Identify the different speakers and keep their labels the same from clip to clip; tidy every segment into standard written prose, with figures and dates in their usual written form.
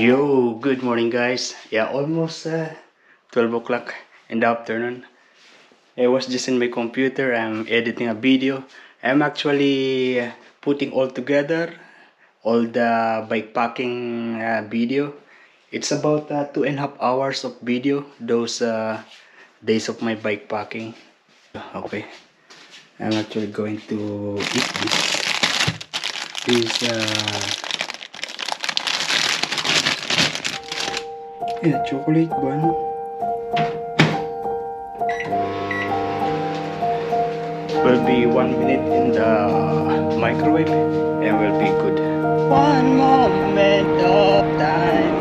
Speaker 1: Yo, good morning, guys. Yeah, almost 12 o'clock in the afternoon. I was just in my computer. I'm editing a video. I'm actually putting all together all the bike packing video. It's about 2.5 hours of video, those days of my bike packing. Okay, I'm actually going to eat this chocolate bun. Will be 1 minute in the microwave and will be good. One moment of time.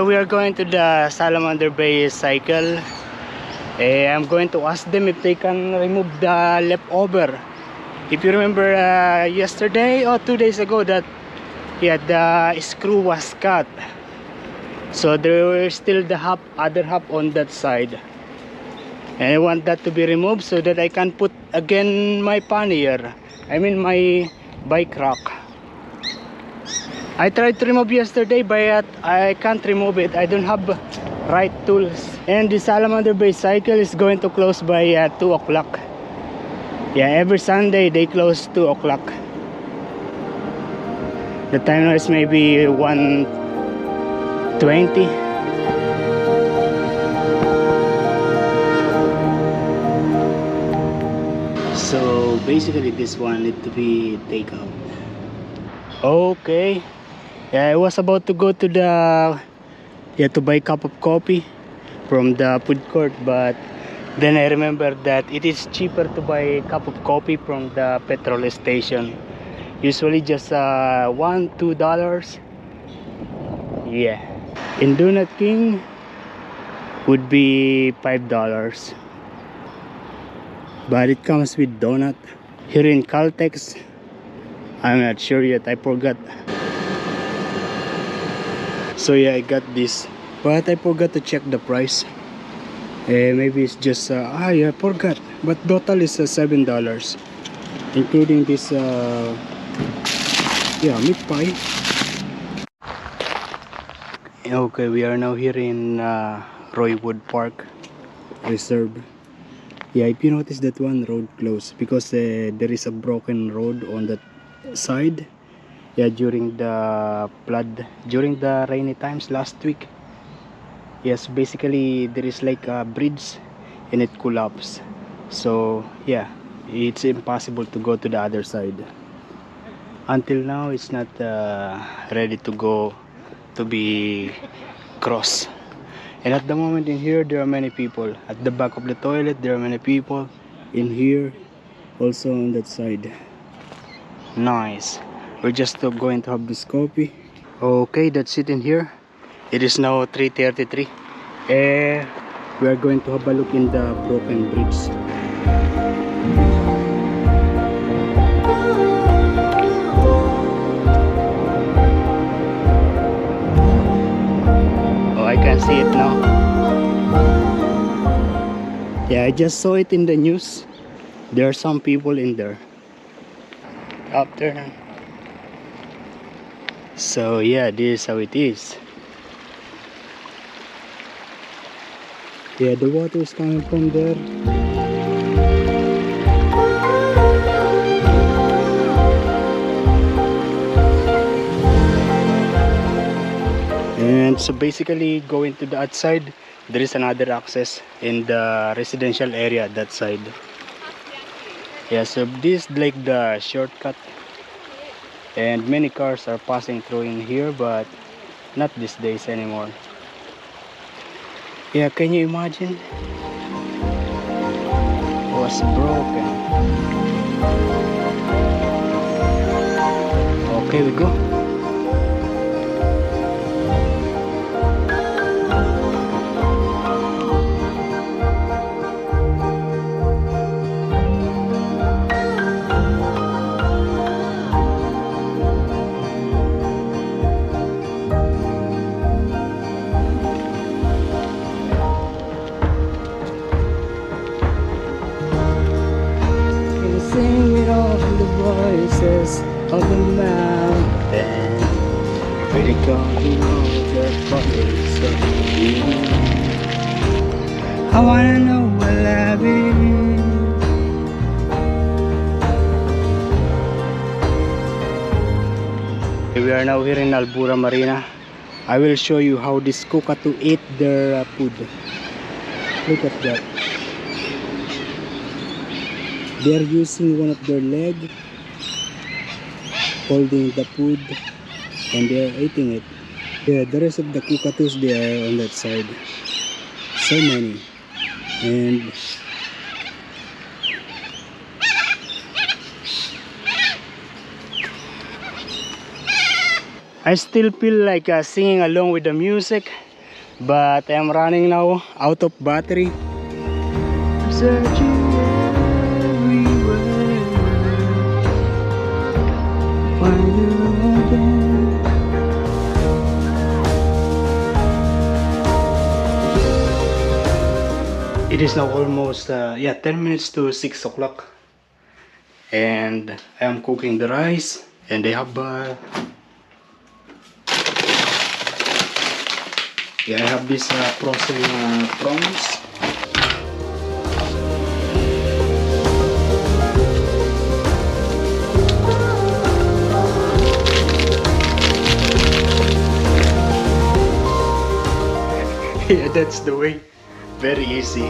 Speaker 1: We are going to the Salamander Bay cycle. I'm going to ask them if they can remove the leftover. If you remember yesterday or 2 days ago that the screw was cut, so there was still the other half on that side, and I want that to be removed so that I can put again my pannier, I mean my bike rack. I tried to remove yesterday, but I can't remove it. I don't have right tools. And the Salamander Bay cycle is going to close by 2 o'clock. Yeah, every Sunday they close 2 o'clock. The time now is maybe 1:20. So basically this one need to be taken out. Okay. Yeah, I was about to go to the to buy a cup of coffee from the food court, but then I remembered that it is cheaper to buy a cup of coffee from the petrol station. Usually just $1-2. Yeah. In Donut King would be $5. But it comes with donut. Here in Caltex, I'm not sure yet, I forgot. So yeah, I got this, but I forgot to check the price. Maybe it's just I forgot, but total is $7, including this meat pie. Okay, we are now here in Roywood Park Reserve. Yeah, if you notice that one road closed because there is a broken road on that side. Yeah, during the flood, during the rainy times last week. Yes, basically there is like a bridge and it collapsed. So yeah, it's impossible to go to the other side. Until now, it's not ready to go to be crossed. And at the moment in here, there are many people. At the back of the toilet, there are many people. In here, also on that side. Nice. We're just going to have this coffee. Okay, that's it in here. It is now 3:33. We are going to have a look in the broken bridge. Oh, I can see it now. Yeah, I just saw it in the news. There are some people in there. After. So yeah, this is how it is. Yeah, the water is coming from there. And so basically going to the outside, there is another access in the residential area at that side. Yeah, so this is like the shortcut. And many cars are passing through in here, but not these days anymore. Yeah, can you imagine? It was broken. Okay, we go. promise of you. I wanna know what love is. We are now here in Albura Marina. I will show you how this cockatoo eat their food. Look at that. They are using one of their leg, holding the food, and they are eating it. Yeah, the rest of the cockatoos, they are on that side. So many. And I still feel like singing along with the music, but I am running now out of battery. Searching everywhere, find you again. It is now almost 10 minutes to 6 o'clock, and I am cooking the rice, and they have I have this frozen prawns. Yeah, that's the way. Very easy.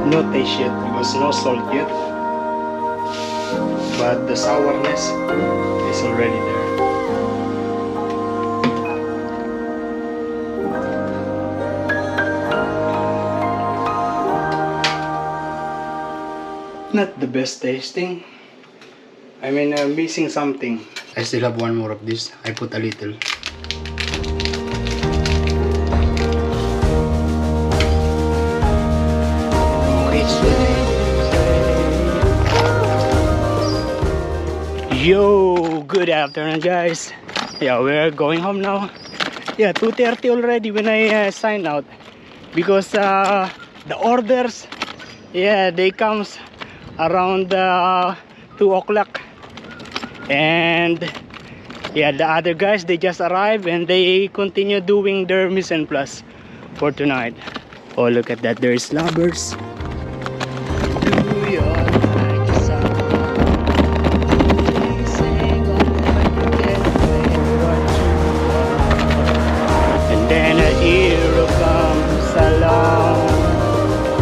Speaker 1: No taste yet because no salt yet, but the sourness is already there. Not the best tasting. I mean, I'm missing something. I still have one more of this. I put a little. Yo, good afternoon guys. Yeah, we're going home now. Yeah, 2:30 already when I sign out, because the orders, yeah, they comes around 2 o'clock, and yeah, the other guys, they just arrived and they continue doing their mise en place for tonight. Oh, look at that, there's lovers.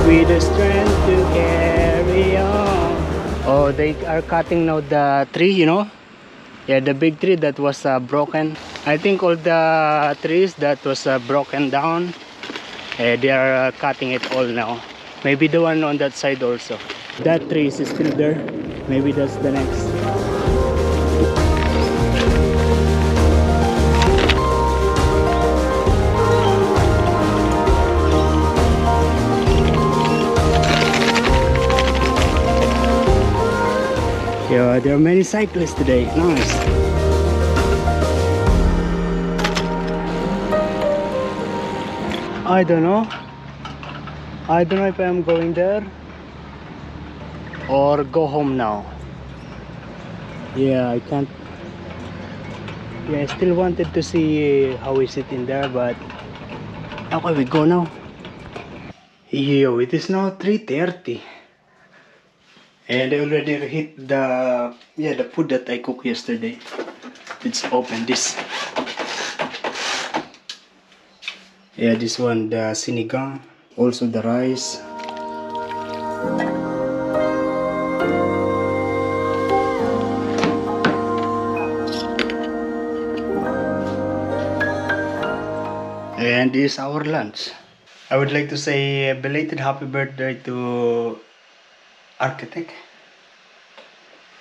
Speaker 1: With the strength to carry on. Oh, they are cutting now the tree, you know. Yeah, the big tree that was broken. I think all the trees that was broken down, they are cutting it all now. Maybe the one on that side also. That tree is still there. Maybe that's the next. Yeah, there are many cyclists today. Nice. I don't know. I don't know if I'm going there or go home now. Yeah, I can't. Yeah, I still wanted to see how is it in there, but okay, we go now. Yo, it is now 3:30. And I already hit the food that I cooked yesterday. Let's open this. Yeah, this one, the sinigang, also the rice. And this is our lunch. I would like to say a belated happy birthday to Architect.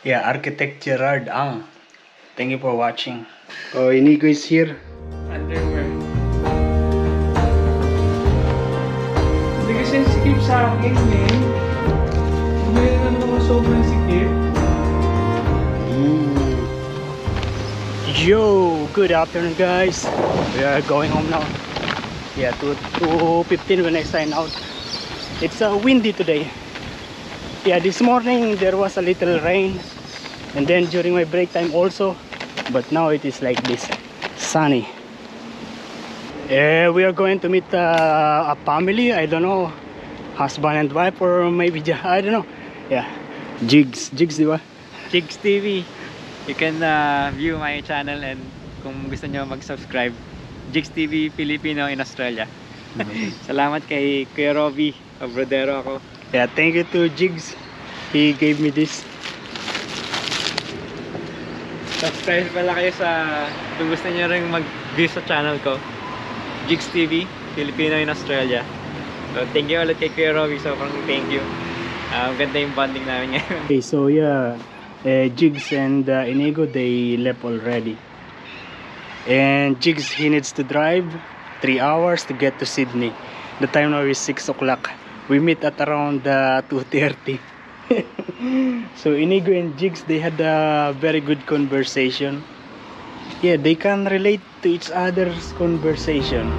Speaker 1: Yeah, Architect Gerard Ang. Thank you for watching. Oh, Inigo is here.
Speaker 2: Underwear. Hindi kasi sikip sa akin eh. Mayroon naman sobrang sikip.
Speaker 1: Yo, good afternoon guys. We are going home now. Yeah, to 2:15 when I sign out. It's windy today. Yeah, this morning there was a little rain, and then during my break time also, but now it is like this, sunny. We are going to meet a family. I don't know, husband and wife, or maybe I don't know. Yeah, Jigs, di ba?
Speaker 3: Jigs TV. You can view my channel, and kung gusto nyo mag-subscribe, Jigs TV Filipino in Australia. Salamat kay Kuya Robbie, Abrodero ako.
Speaker 1: Yeah, thank you to Jigs. He gave me this.
Speaker 3: Subscribe pala kayo kung gusto nyo rin mag-view sa channel ko, Jigs TV Filipino in Australia. So thank you ulit kay Kuya Robbie, sobrang thank you. Ganda yung bonding namin ngayon.
Speaker 1: Okay, so yeah, Jigs and Inigo, they left already. And Jigs, he needs to drive 3 hours to get to Sydney. The time now is 6 o'clock. We meet at around 2:30. So Inigo and Jigs, they had a very good conversation. Yeah, they can relate to each other's conversation.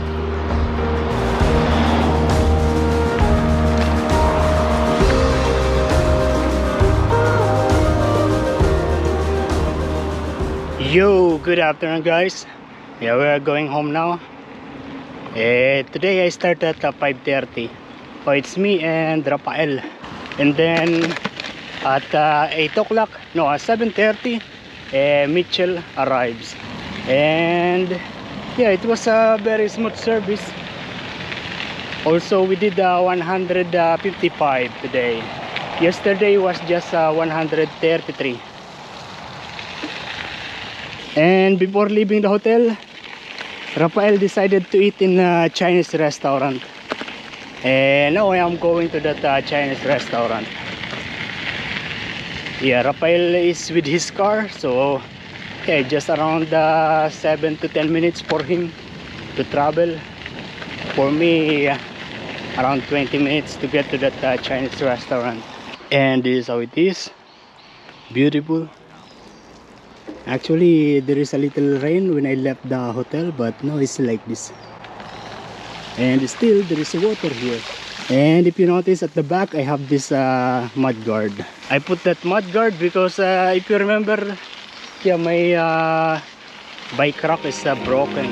Speaker 1: Yo, good afternoon guys. Yeah, we are going home now. Today I start at 5:30. Oh, it's me and Rafael. And then at 8 o'clock, no, 7:30, Mitchell arrives. And yeah, it was a very smooth service. Also, we did 155 today. Yesterday was just 133. And before leaving the hotel, Rafael decided to eat in a Chinese restaurant. And now I am going to that Chinese restaurant. Yeah, Rafael is with his car, so yeah, just around 7 to 10 minutes for him to travel. For me, around 20 minutes to get to that Chinese restaurant. And this is how it is. Beautiful. Actually, there is a little rain when I left the hotel, but now it's like this. And still, there is water here. And if you notice at the back, I have this mud guard. I put that mud guard because if you remember, yeah, my bike rack is broken.